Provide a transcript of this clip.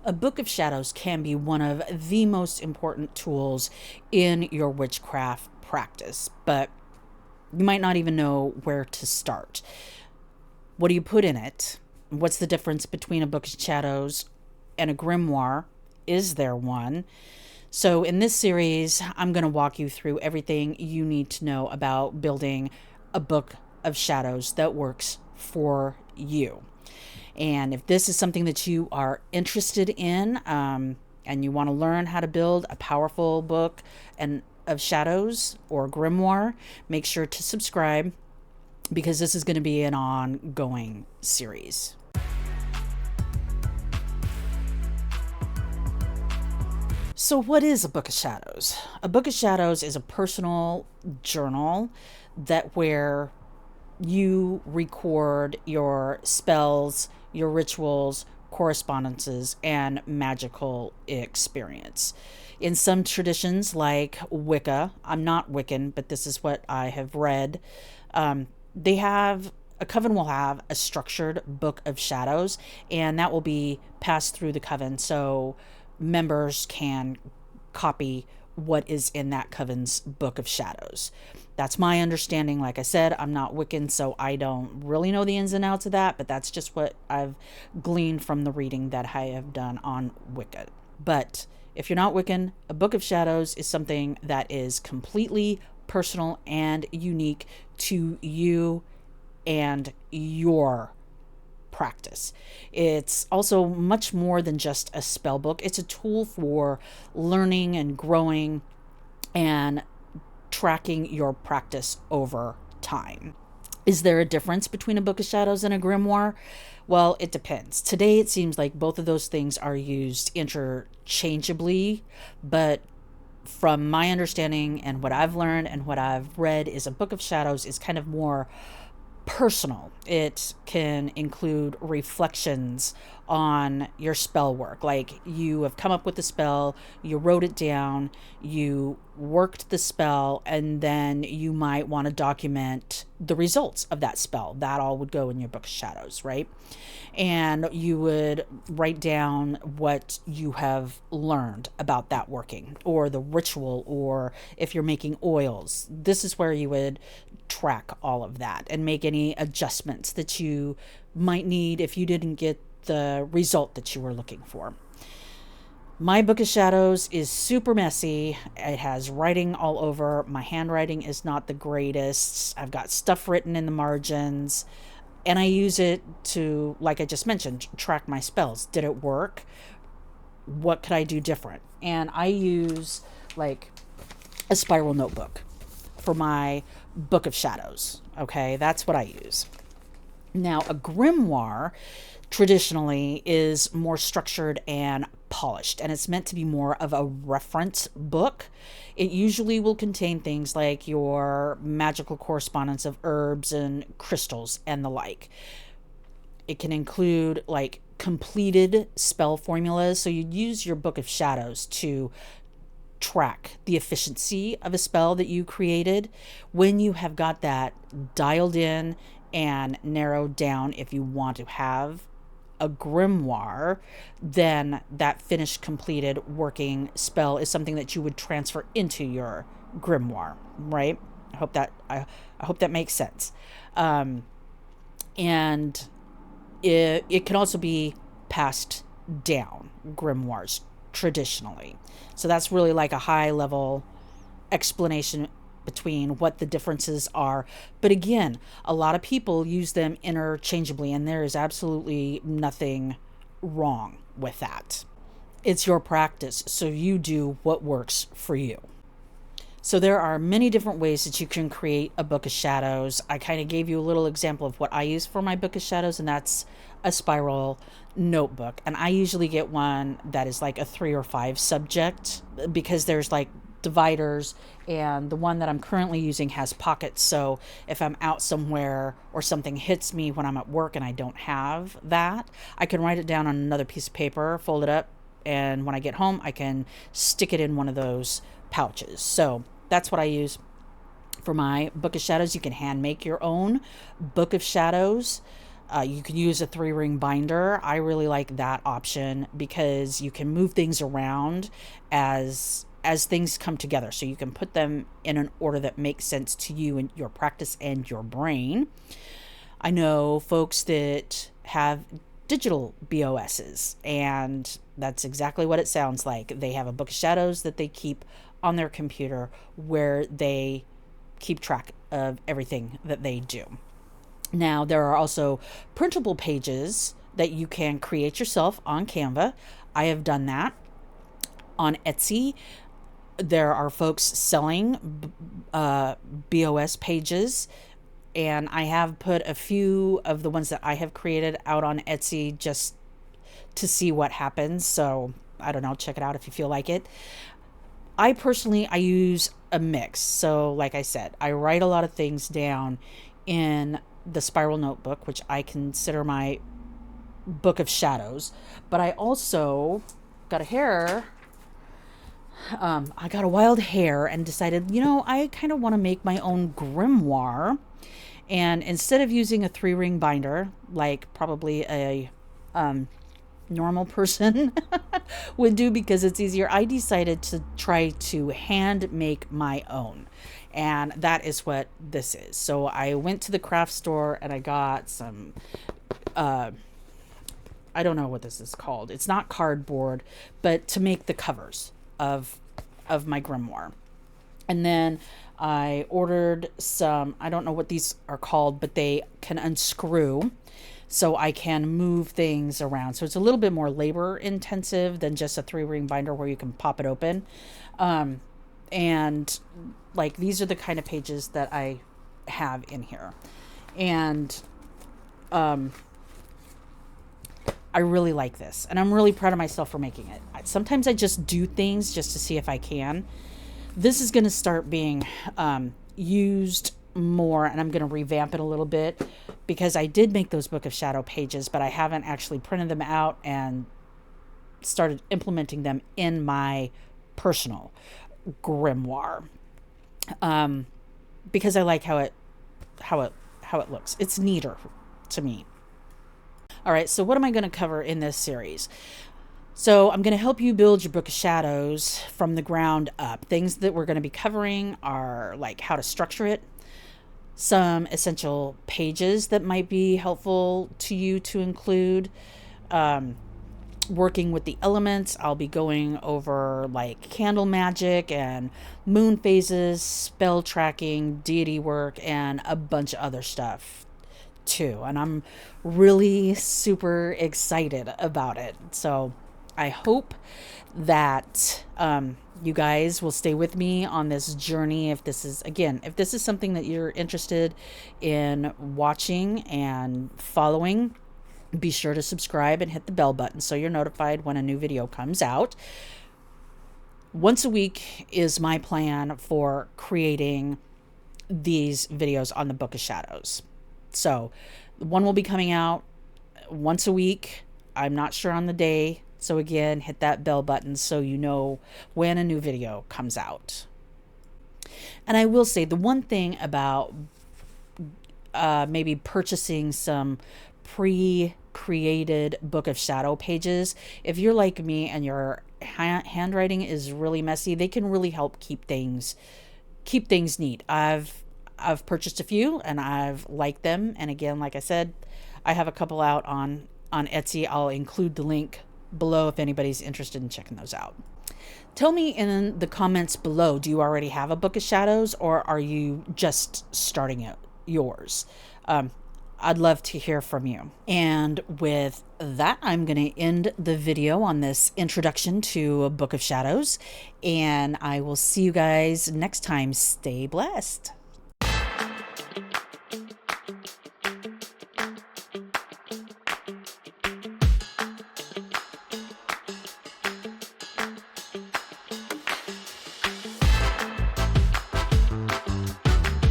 A book of shadows can be one of the most important tools in your witchcraft practice, but you might not even know where to start. What do you put in it? What's the difference between a book of shadows and a grimoire? Is there one? So, in this series, I'm going to walk you through everything you need to know about building a book of shadows that works for you. And if this is something that you are interested in, and you want to learn how to build a powerful book of shadows or grimoire, make sure to subscribe because this is going to be an ongoing series. So what is a book of shadows? A book of shadows is a personal journal where you record your spells, your rituals, correspondences, and magical experience. In some traditions like Wicca, I'm not Wiccan, but this is what I have read, a coven will have a structured book of shadows, and that will be passed through the coven so members can copy what is in that coven's book of shadows. That's my understanding. Like I said, I'm not Wiccan, so I don't really know the ins and outs of that, but that's just what I've gleaned from the reading that I have done on Wicca. But if you're not Wiccan, a book of shadows is something that is completely personal and unique to you and your practice. It's also much more than just a spell book. It's a tool for learning and growing and tracking your practice over time. Is there a difference between a book of shadows and a grimoire? Well, it depends. Today, it seems like both of those things are used interchangeably, but from my understanding and what I've learned and what I've read is a book of shadows is kind of more personal. It can include reflections on your spell work. Like you have come up with the spell, you wrote it down, you worked the spell, and then you might want to document the results of that spell. That all would go in your book of shadows, right? And you would write down what you have learned about that working, or the ritual, or if you're making oils. This is where you would track all of that and make any adjustments that you might need if you didn't get the result that you were looking for. My book of shadows is super messy. It has writing all over. My handwriting is not the greatest. I've got stuff written in the margins, and I use it to, like I just mentioned, track my spells. Did it work? What could I do different? And I use like a spiral notebook for my book of shadows. Okay, that's what I use. Now, a grimoire traditionally is more structured and polished, and it's meant to be more of a reference book. It usually will contain things like your magical correspondence of herbs and crystals and the like. It can include like completed spell formulas, so you use your book of shadows to track the efficiency of a spell that you created. When you have got that dialed in and narrowed down, if you want to have a grimoire, then that finished, completed, working spell is something that you would transfer into your grimoire, right? I hope that makes sense. And it can also be passed down, grimoires traditionally. So that's really like a high level explanation between what the differences are. But again, a lot of people use them interchangeably, and there is absolutely nothing wrong with that. It's your practice, so you do what works for you. So there are many different ways that you can create a book of shadows. I kind of gave you a little example of what I use for my book of shadows, and that's a spiral notebook. And I usually get one that is like a 3 or 5 subject, because there's like dividers, and the one that I'm currently using has pockets. So if I'm out somewhere or something hits me when I'm at work and I don't have that, I can write it down on another piece of paper, fold it up, and when I get home I can stick it in one of those pouches. So that's what I use for my book of shadows. You can hand make your own book of shadows. You can use a 3-ring binder. I really like that option because you can move things around as things come together. So you can put them in an order that makes sense to you and your practice and your brain. I know folks that have digital BOSs, and that's exactly what it sounds like. They have a book of shadows that they keep on their computer where they keep track of everything that they do. Now, there are also printable pages that you can create yourself on Canva. I have done that on Etsy. There are folks selling BOS pages, and I have put a few of the ones that I have created out on Etsy just to see what happens. So I don't know, check it out if you feel like it. I personally use a mix. So like I said, I write a lot of things down in the spiral notebook, which I consider my book of shadows, but I also got a hair. I got a wild hair and decided, I kind of want to make my own grimoire. And instead of using a 3-ring binder, like probably a normal person would do because it's easier, I decided to try to hand make my own. And that is what this is. So I went to the craft store and I got some, I don't know what this is called. It's not cardboard, but to make the covers of my grimoire. And then I ordered some, I don't know what these are called, but they can unscrew so I can move things around. So it's a little bit more labor intensive than just a 3-ring binder where you can pop it open. And like, these are the kind of pages that I have in here. And I really like this, and I'm really proud of myself for making it. Sometimes I just do things just to see if I can. This is going to start being used more, and I'm going to revamp it a little bit because I did make those Book of Shadow pages, but I haven't actually printed them out and started implementing them in my personal grimoire. Because I like how it looks. It's neater to me. All right, so what am I going to cover in this series? So I'm going to help you build your Book of Shadows from the ground up. Things that we're going to be covering are like how to structure it, some essential pages that might be helpful to you to include, working with the elements. I'll be going over like candle magic and moon phases, spell tracking, deity work, and a bunch of other stuff too. And I'm really super excited about it. So I hope that you guys will stay with me on this journey. If this is something that you're interested in watching and following, be sure to subscribe and hit the bell button so you're notified when a new video comes out. Once a week is my plan for creating these videos on the Book of Shadows. So one will be coming out once a week. I'm not sure on the day. So again, hit that bell button so you know when a new video comes out. And I will say the one thing about maybe purchasing some pre-created Book of Shadow pages, if you're like me and your handwriting is really messy, they can really help keep things neat. I've purchased a few and I've liked them. And again, like I said, I have a couple out on Etsy. I'll include the link below if anybody's interested in checking those out. Tell me in the comments below, do you already have a Book of Shadows or are you just starting yours? I'd love to hear from you. And with that, I'm going to end the video on this introduction to a Book of Shadows, and I will see you guys next time. Stay blessed.